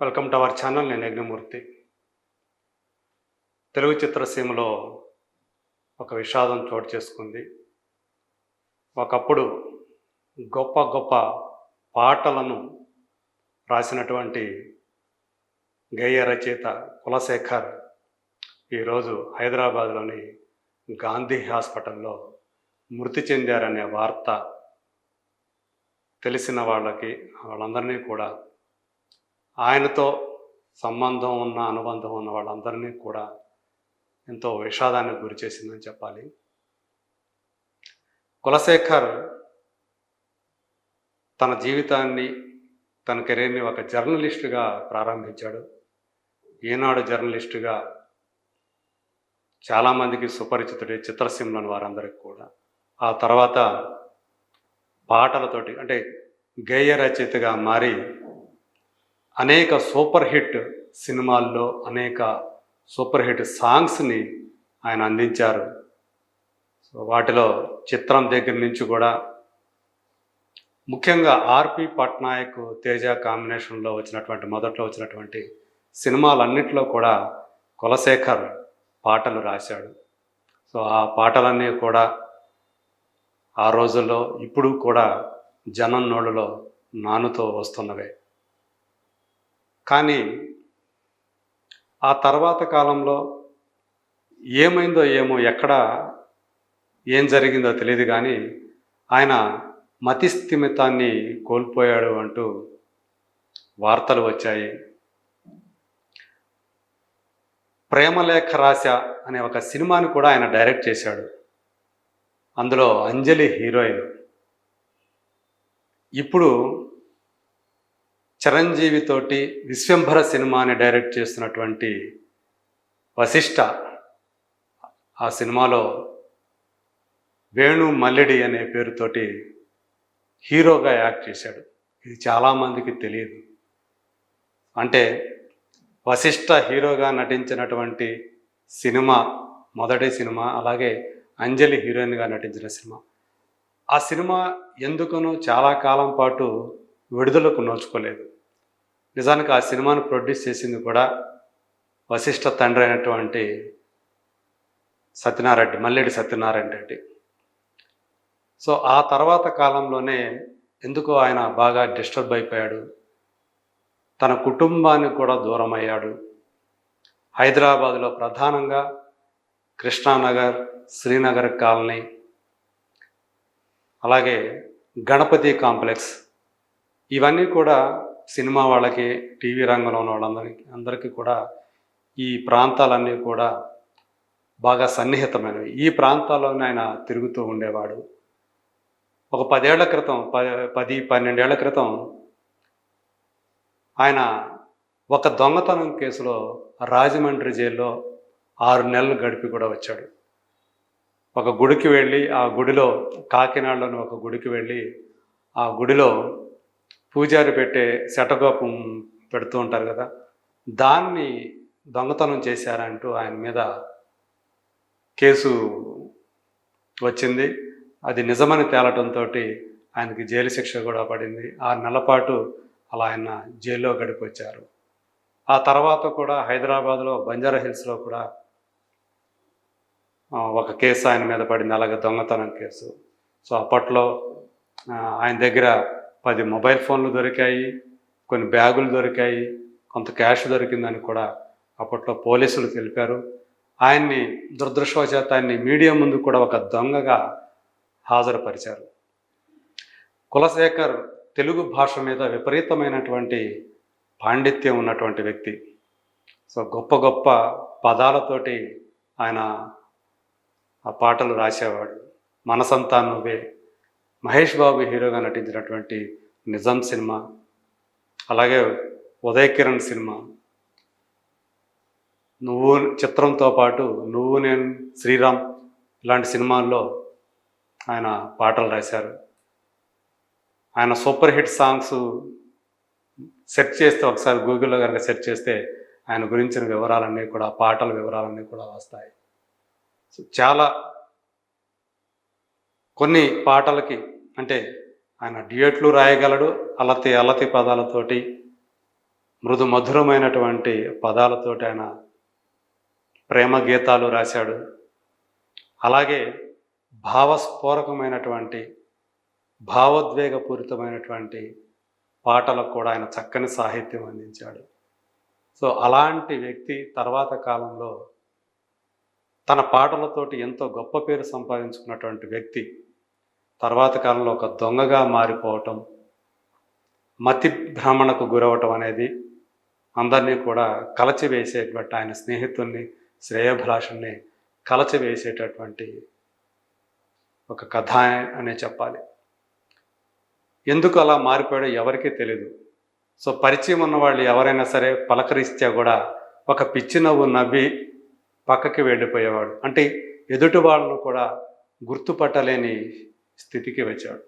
Welcome to our channel. నేను యజ్ఞమూర్తి. తెలుగు చిత్రసీమలో ఒక విషాదం చోటు చేసుకుంది. ఒకప్పుడు గొప్ప గొప్ప పాటలను రాసినటువంటి గేయ రచయిత కులశేఖర్ ఈరోజు హైదరాబాద్లోని గాంధీ హాస్పిటల్లో మృతి చెందారనే వార్త తెలిసిన వాళ్ళందరినీ కూడా, ఆయనతో సంబంధం ఉన్న అనుబంధం ఉన్న వాళ్ళందరినీ కూడా ఎంతో విషాదానికి గురి చేసిందని చెప్పాలి. కులశేఖర్ తన జీవితాన్ని, తన కెరీర్ని ఒక జర్నలిస్టుగా ప్రారంభించాడు. ఈనాడు జర్నలిస్టుగా చాలామందికి సుపరిచితుడే, చిత్రసీమలోని వారందరికీ కూడా. ఆ తర్వాత పాటలతోటి అంటే గేయ రచయితగా మారి అనేక సూపర్ హిట్ సినిమాల్లో అనేక సూపర్ హిట్ సాంగ్స్ని ఆయన అందించారు. సో వాటిలో చిత్రం దగ్గర నుంచి కూడా, ముఖ్యంగా ఆర్పి పట్నాయక్ తేజ కాంబినేషన్లో మొదట్లో వచ్చినటువంటి సినిమాలన్నింటిలో కూడా కులశేఖర్ పాటలు రాశాడు. సో ఆ పాటలన్నీ కూడా ఆ రోజుల్లో ఇప్పుడు కూడా జనం నోళ్ళలో నానుతో వస్తున్నవే. కానీ ఆ తర్వాత కాలంలో ఏమైందో ఏమో, ఏం జరిగిందో తెలియదు, కానీ ఆయన మతిస్థిమితాన్ని కోల్పోయాడు అంటూ వార్తలు వచ్చాయి. ప్రేమలేఖ రాశ అనే ఒక సినిమాని కూడా ఆయన డైరెక్ట్ చేశాడు. అందులో అంజలి హీరోయిన్. ఇప్పుడు చిరంజీవితోటి విశ్వంభర సినిమాని డైరెక్ట్ చేస్తున్నటువంటి వశిష్ఠ ఆ సినిమాలో వేణు మల్లిడి అనే పేరుతోటి హీరోగా యాక్ట్ చేశాడు. ఇది చాలామందికి తెలియదు. అంటే వశిష్ఠ హీరోగా నటించినటువంటి సినిమా మొదటి సినిమా, అలాగే అంజలి హీరోయిన్గా నటించిన సినిమా. ఆ సినిమా ఎందుకనో చాలా కాలం పాటు విడుదలకు నోచుకోలేదు. నిజానికి ఆ సినిమాను ప్రొడ్యూస్ చేసింది కూడా వశిష్ఠ తండ్రి అయినటువంటి మల్లిడి సత్యనారాయణ రెడ్డి. సో ఆ తర్వాత కాలంలోనే ఎందుకో ఆయన బాగా డిస్టర్బ్ అయిపోయాడు. తన కుటుంబానికి కూడా దూరం అయ్యాడు. హైదరాబాదులో ప్రధానంగా కృష్ణానగర్, శ్రీనగర్ కాలనీ, అలాగే గణపతి కాంప్లెక్స్, ఇవన్నీ కూడా సినిమా వాళ్ళకి, టీవీ రంగంలో ఉన్న అందరికీ కూడా ఈ ప్రాంతాలన్నీ కూడా బాగా సన్నిహితమైనవి. ఈ ప్రాంతాల్లోనే ఆయన తిరుగుతూ ఉండేవాడు. ఒక 10-12 ఏళ్ల క్రితం ఆయన ఒక దొంగతనం కేసులో రాజమండ్రి జైల్లో 6 నెలలు గడిపి కూడా వచ్చాడు. ఒక గుడికి వెళ్ళి, ఆ గుడిలో, కాకినాడలోని ఒక గుడికి వెళ్ళి, ఆ గుడిలో పూజారి పెట్టే శటగోపం పెడుతూ ఉంటారు కదా, దాన్ని దొంగతనం చేశారంటూ ఆయన మీద కేసు వచ్చింది. అది నిజమని తేలటంతో ఆయనకి జైలు శిక్ష కూడా పడింది. 6 నెలల పాటు అలా ఆయన జైల్లో గడిపొచ్చారు. ఆ తర్వాత కూడా హైదరాబాద్లో బంజారా హిల్స్లో కూడా ఒక కేసు ఆయన మీద పడింది, అలాగే దొంగతనం కేసు. సో అప్పట్లో ఆయన దగ్గర 10 మొబైల్ ఫోన్లు దొరికాయి, కొన్ని బ్యాగులు దొరికాయి, కొంత క్యాష్ దొరికిందని కూడా అప్పట్లో పోలీసులు తెలిపారు. ఆయన్ని దురదృష్టవశాత్తు ఆయన్ని మీడియా ముందు కూడా ఒక దొంగగా హాజరుపరిచారు. కులశేఖర్ తెలుగు భాష మీద విపరీతమైనటువంటి పాండిత్యం ఉన్నటువంటి వ్యక్తి. సో గొప్ప గొప్ప పదాలతోటి ఆయన ఆ పాటలు రాసేవాడు. మనసంతా నువ్వే, మహేష్ బాబు హీరోగా నటించినటువంటి నిజం సినిమా, అలాగే ఉదయ్ కిరణ్ సినిమా, నువ్వు చిత్రంతో పాటు నువ్వు నేను, శ్రీరామ్ ఇలాంటి సినిమాల్లో ఆయన పాటలు రాశారు. ఆయన సూపర్ హిట్ సాంగ్స్ సెర్చ్ చేస్తే, ఒకసారి గూగుల్లో కనుక సెర్చ్ చేస్తే ఆయన గురించిన వివరాలన్నీ కూడా, పాటల వివరాలన్నీ కూడా వస్తాయి. సో చాలా కొన్ని పాటలకి అంటే ఆయన డ్యూయెట్లు రాయగలడు, అలతి పదాలతోటి మృదు మధురమైనటువంటి పదాలతోటి ఆయన ప్రేమ గీతాలు రాశాడు. అలాగే భావస్ఫోరకమైనటువంటి భావోద్వేగపూరితమైనటువంటి పాటలకు కూడా ఆయన చక్కని సాహిత్యం అందించాడు. సో అలాంటి వ్యక్తి తర్వాత కాలంలో తన పాటలతోటి ఎంతో గొప్ప పేరు సంపాదించుకున్నటువంటి వ్యక్తి తర్వాత కాలంలో ఒక దొంగగా మారిపోవటం, మతి భ్రమణకు గురవటం అనేది అందరినీ కూడా కలచివేసేటువంటి, ఆయన స్నేహితుల్ని శ్రేయోభిలాషుల్ని కలచివేసేటటువంటి ఒక కథ అనే చెప్పాలి. ఎందుకు అలా మారిపోయాడో ఎవరికీ తెలీదు. సో పరిచయం ఉన్న వాళ్ళు ఎవరైనా సరే పలకరిస్తే కూడా ఒక పిచ్చి నవ్వు నవ్వి పక్కకి వెళ్ళిపోయేవాడు. అంటే ఎదుటి వాళ్ళను కూడా గుర్తుపట్టలేని స్థితికి వచ్చాడు.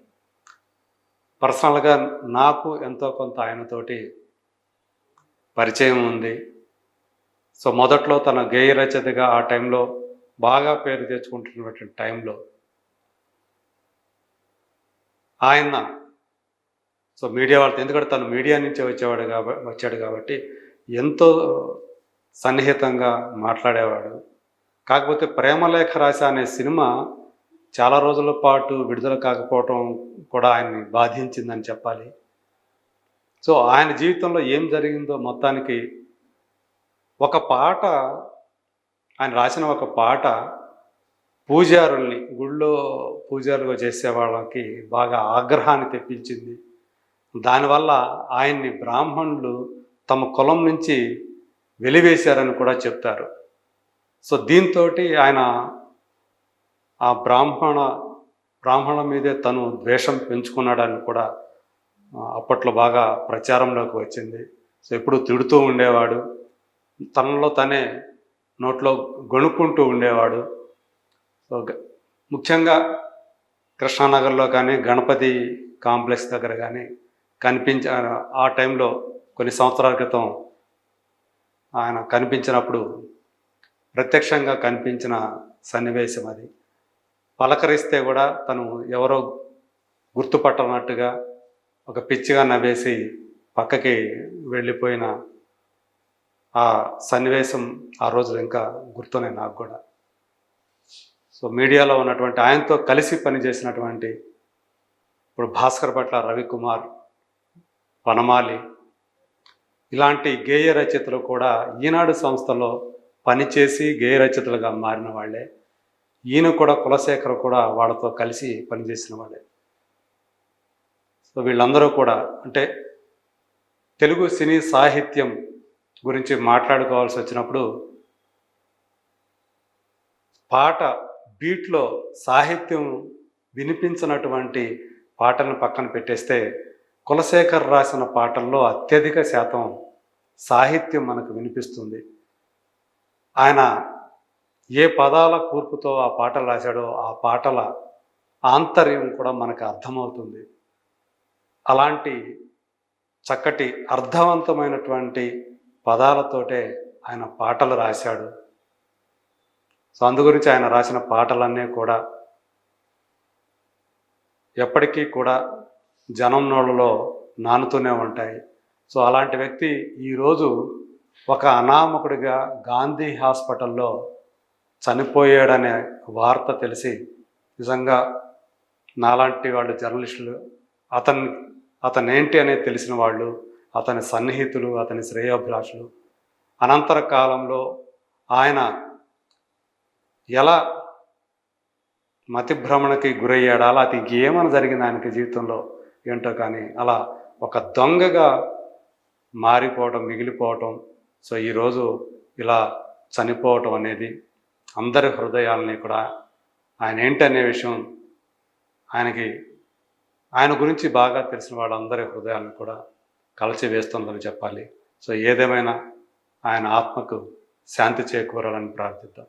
పర్సనల్గా నాకు ఎంతో కొంత ఆయనతోటి పరిచయం ఉంది. సో మొదట్లో తన గేయ రచయితగా ఆ టైంలో బాగా పేరు తెచ్చుకుంటున్నటువంటి టైంలో ఆయన సో మీడియా వాళ్ళతో, ఎందుకంటే తను మీడియా నుంచే వచ్చాడు కాబట్టి ఎంతో సన్నిహితంగా మాట్లాడేవాడు. కాకపోతే ప్రేమలేఖ రాశ అనే సినిమా చాలా రోజుల పాటు విడుదల కాకపోవటం కూడా ఆయన్ని బాధించిందని చెప్పాలి. సో ఆయన జీవితంలో ఏం జరిగిందో మొత్తానికి ఒక పాట, ఆయన రాసిన ఒక పాట పూజారుల్ని, గుళ్ళో పూజారులుగా చేసే వాళ్ళకి బాగా ఆగ్రహాన్ని తెప్పించింది. దానివల్ల ఆయన్ని బ్రాహ్మణులు తమ కులం నుంచి వెలివేశారని కూడా చెప్తారు. సో దీంతో ఆయన ఆ బ్రాహ్మణ మీదే తను ద్వేషం పెంచుకున్నాడని కూడా అప్పట్లో బాగా ప్రచారంలోకి వచ్చింది. సో ఎప్పుడు తిడుతూ ఉండేవాడు, తనలో తనే నోట్లో గొణుక్కుంటూ ఉండేవాడు. సో ముఖ్యంగా కృష్ణానగర్లో కానీ గణపతి కాంప్లెక్స్ దగ్గర కానీ ఆ టైంలో కొన్ని సంవత్సరాల క్రితం ఆయన కనిపించినప్పుడు ప్రత్యక్షంగా కనిపించిన సన్నివేశం అది. పలకరిస్తే కూడా తను ఎవరో గుర్తుపట్టనట్టుగా ఒక పిచ్చిగా నవ్వేసి పక్కకి వెళ్ళిపోయిన ఆ సన్నివేశం ఆ రోజు ఇంకా గుర్తున్నాయి నాకు కూడా. సో మీడియాలో ఉన్నటువంటి ఆయనతో కలిసి పనిచేసినటువంటి ఇప్పుడు భాస్కర్ భట్ల, రవికుమార్, వనమాలి ఇలాంటి గేయ రచయితలు కూడా ఈనాడు సంస్థలో పనిచేసి గేయ రచయితలుగా మారిన వాళ్ళే. ఈయన కూడా, కులశేఖర్ కూడా వాళ్ళతో కలిసి పనిచేసిన వాళ్ళే. సో వీళ్ళందరూ కూడా అంటే తెలుగు సినీ సాహిత్యం గురించి మాట్లాడుకోవాల్సి వచ్చినప్పుడు పాట బీట్లో సాహిత్యం వినిపించినటువంటి పాటలను పక్కన పెట్టేస్తే కులశేఖర్ రాసిన పాటల్లో అత్యధిక శాతం సాహిత్యం మనకు వినిపిస్తుంది. ఆయన ఏ పదాల కూర్పుతో ఆ పాటలు రాశాడో ఆ పాటల ఆంతర్యం కూడా మనకు అర్థమవుతుంది. అలాంటి చక్కటి అర్థవంతమైనటువంటి పదాలతోటే ఆయన పాటలు రాశాడు. సో అందు గురించి ఆయన రాసిన పాటలన్నీ కూడా ఎప్పటికీ కూడా జనం నోళ్ళలో నానుతూనే ఉంటాయి. సో అలాంటి వ్యక్తి ఈరోజు ఒక అనామకుడిగా గాంధీ హాస్పిటల్లో చనిపోయాడనే వార్త తెలిసి నిజంగా నాలాంటి వాళ్ళు జర్నలిస్టులు, అతనేంటి అనేది తెలిసిన వాళ్ళు, అతని సన్నిహితులు, అతని శ్రేయోభిలాషులు అనంతర కాలంలో ఆయన ఎలా మతిభ్రమణకి గురయ్యాడా, అలా అది ఇంకేమైనా జరిగింది ఆయనకి జీవితంలో ఏంటో కానీ అలా ఒక దొంగగా మారిపోవటం, మిగిలిపోవటం. సో ఈరోజు ఇలా చనిపోవటం అనేది అందరి హృదయాలని కూడా ఆయన ఏంటనే విషయం ఆయన గురించి బాగా తెలిసిన వాళ్ళందరి హృదయాలను కూడా కలచివేస్తుందని చెప్పాలి. సో ఏదేమైనా ఆయన ఆత్మకు శాంతి చేకూరాలని ప్రార్థిద్దాం.